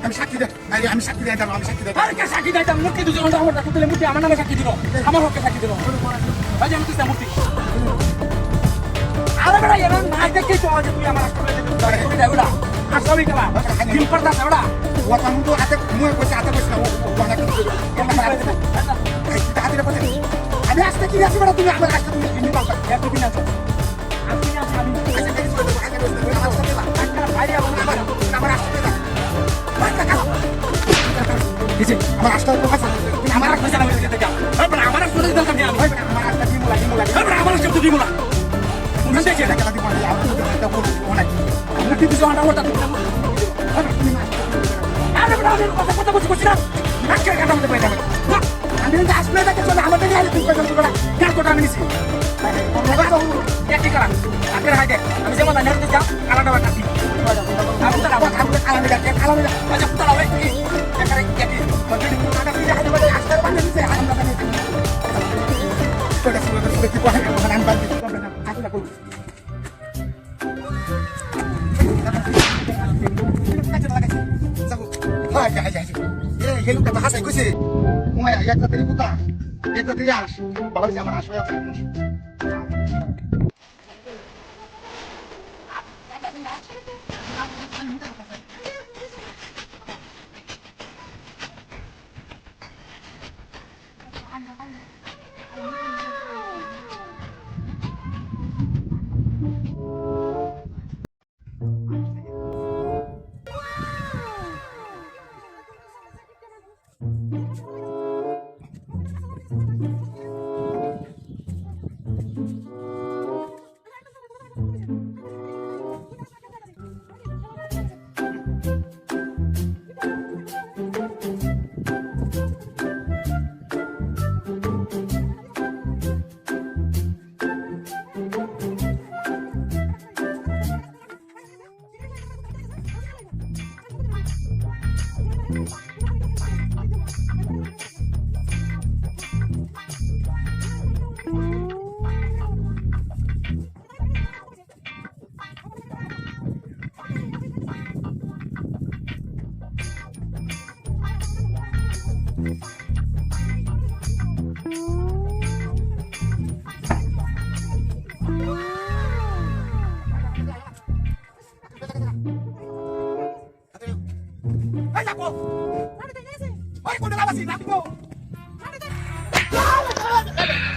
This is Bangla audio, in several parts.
আমি সাক্ষী দেয় আমি সাক্ষী দেয় আমি সাক্ষী দেয় আরে কে সাক্ষী দেয় মূর্তি দুজন আমার কাছে দিলে মূর্তি আমার নামে সাক্ষী দিল আমার হকে সাক্ষী দিল ভাই আমি তুই মূর্তি আরে বড় এর না দেখে তো আজ তুই আমার হাসপাতালে তুই দেবড়া আসবি কেলা দিন পড়তা দেবড়া ওটা মুটো হাতে মুয়ে কইছে হাতে কইছে ও বলা কি হাতে পড়ে আমি আজকে কি আছি বড় তুমি আমার আজকে তুমি ইনি পাও এত দিন আছে আমি না আমি আজকে কি করে আমার সাথে আমার ভাই আমার আসতে দাও দিছে আমার রাস্তা তো কাছে আমার রাস্তা না হইতে যাও আমার রাস্তা দিতে দাও আমি আমার রাস্তা কি মুলা আমার রাস্তা তুই মুলা মুলা দেখে টাকা দি মানে এটা বল অনেক মূর্তি দুজন ওটা আরে বড় আমি কথা বলছি না নাকে কথা বলতে পারি না আমি তো আসলে দেখে চলে আমাদের গাড়ি তুই কত করে কার কোটা আমি নিছি কি করা আগে হাইদে আমি যেমন নেড়তে যাও কালাটা কাটি আমি তো আবার খাবো খালা আচ্ছা পুতা লাও এই এখানে কেটে কন্টিনিউ টাকা দিয়ে হাতে বলে আসতে পারবে নিছে আমি টাকা নিছি তোটা শুনে কি পড়ে মানে আমি বাকি করব না আসলে কই হয় যায় যায় এই হেলুটা হাসাই কইছে ওই একটা তেরি পুতা এটা দিয়ে আস বাবা আমার আসবে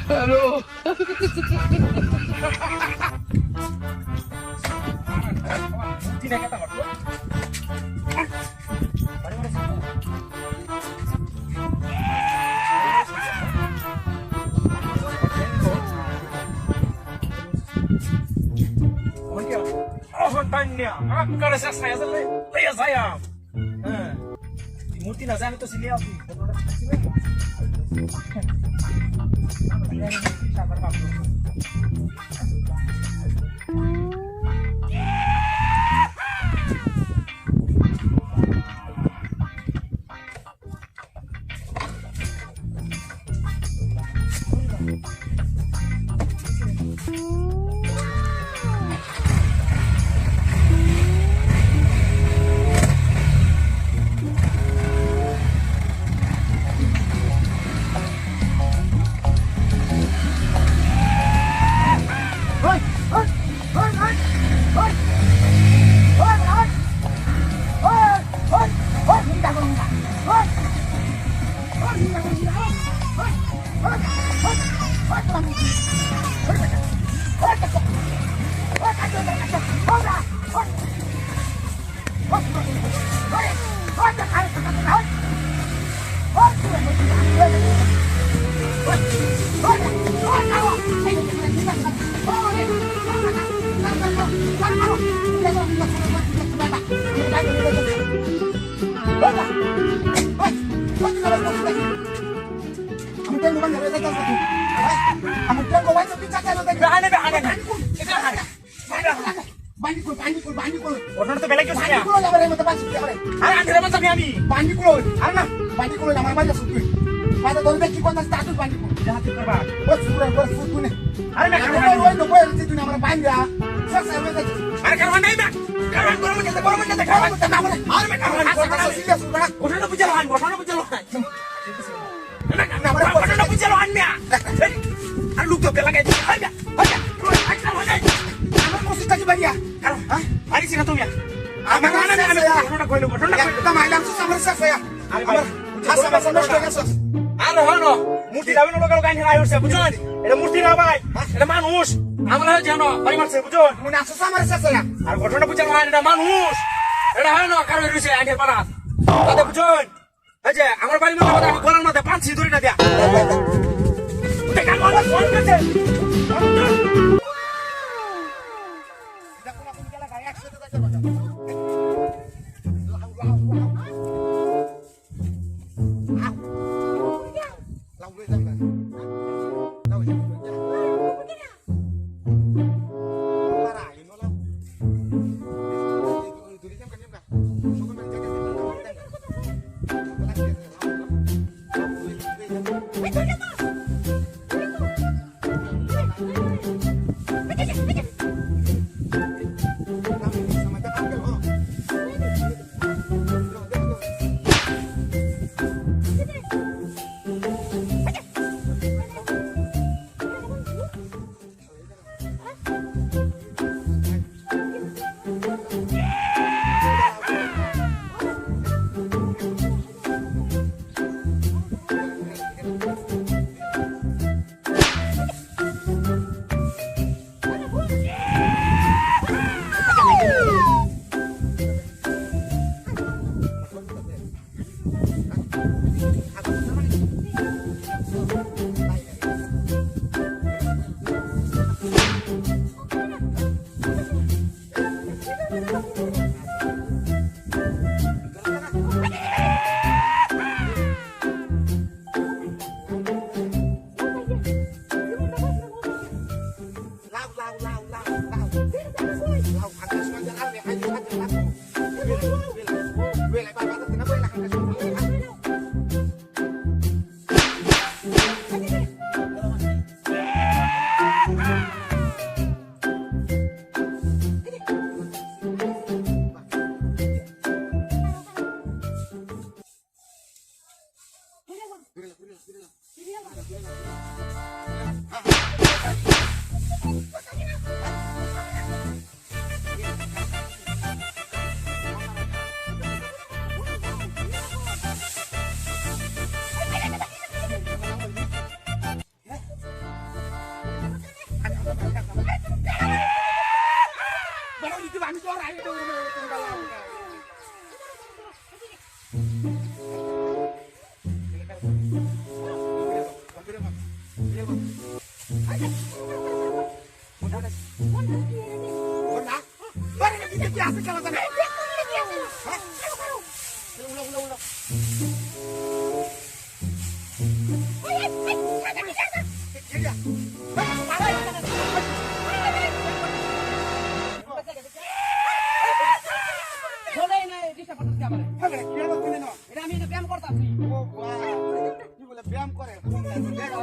Hello. Tidak kata apa? Mari nih. Aku ada saya saya. Murti na জানি তো চিনি আপনি ওটা তো বেলা কেউ ছায়া আর আন্ধারে মাছ আমি jahat terba are me karuan dai me karuan goro mate karuan are me karuan oটা na pujalo han na pujalo han me আর লোক তো বেলা গাইছে আইবা আমার মসজিদ কাছে বাড়িয়া হ্যাঁ আরিস না তুমি আমার আমি ঘটনা কইলো একটা মাইলাম আমার সাথে আমার হাসা বাসা নষ্ট হয়ে গেছে আর হনো মূর্তি লাগানো লোকাল গাইন আই হইছে বুঝুন এটা মূর্তি না ভাই এটা মানুষ আমরা জানো বাড়ি মারছে বুঝুন মনে আছে আমার সাথে আর ঘটনা বুঝানো হয় এটা মানুষ এটা হনো কারণ রইছে আইনের পাড়া তাতে বুঝুন এই যে আমার বাড়ি মধ্যে আমি গলার মধ্যে পাঁচি ধরে না দিয়া দেখা গলা ফোন করতে দেখো আপনি গেলা গাড়ি একসাথে যাইতে পারো কি আছে কেন জানে উলো উলো উলো হবে কি হলো তুমি না এটা আমি ব্যায়াম করতাম ও বাবা কি বলে ব্যায়াম করে